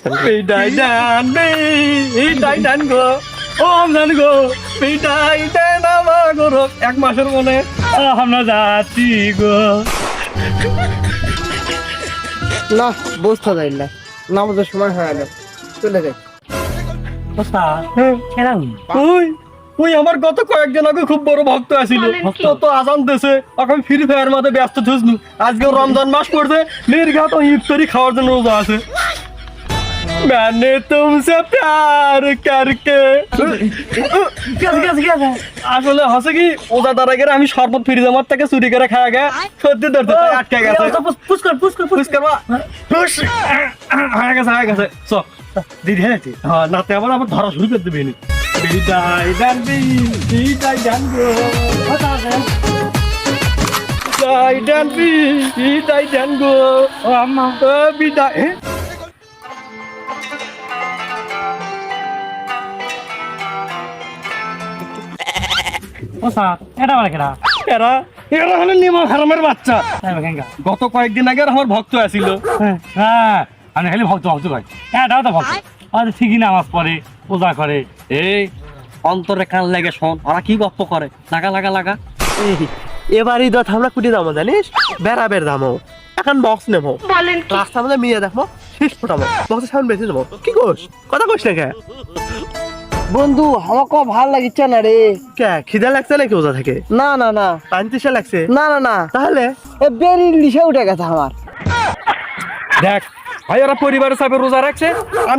বিদায় দেন বিদায় দেন গো ও আমজান গো বিদায় দেন আমাগো 1 মাসের মনে আমরা যাচ্ছি গো। না বুঝতে যাই না, নামাজের সময় হয়ে গেল, চলে যাই। ওই ওই আমার গত কয়েকদিন আগে খুব বড় ভক্ত আছিল, তো আজান দেশে এখন ফ্রি ফায়ার মাঝে ব্যস্ত থাকনু। আজকে রমজান মাস পড়ছে, নির্ঘাত ইফতারি খাওয়ার জন্য রোজা আছে। मैंने तुमसे प्यार करके আসলে হচ্ছে কি ওজা দ্বারা গেলে আমি শরবত ফ্রিজ আমার থেকে চুরি করে খাওয়া গে সত্যি ধরতে তাই আটকে গেছে। হয়ে গেছে চ দিদি হ্যাঁ হ্যাঁ নাতে আবার ধরা শুরু করে দেবে বিদায় জানবি বিদায় জানবো বিদায় জানবি বিদায় জানবো আম্মা বিদায়। বাচ্চা গত কয়েকদিন আগে আমার ভক্ত আসিল। আমি খালি ভক্ত ভক্ত ভাই হ্যাঁ দাদা ভক্ত ঠিকই নামাজ পড়ে পূজা করে। এই অন্তরে কান লাগে শোন ওরা কি গপ্প করে লাগা লাগা লাগা। এবারই দত আমরা কুটি দামো জানিস, বেড়াবের দামো এখন বক্স নেবো, রাস্তার মধ্যে মিয়ে দেখবো, শেষ ফোটাবো, বক্সের সামনে বেঁচে যাবো। কি কোস কথা কোস না কে বন্ধু? আমাকে ভাল লাগিচ্ছে না রে। কে খিদা লাগছে নাকি ওজা থেকে? না না না পানি তৃষা লাগছে? না না না। তাহলে বেরিয়ে লিসে উঠে গেছে আমার। দেখ ভাই ওরা পরিবারের সাথে রোজা রাখছে আর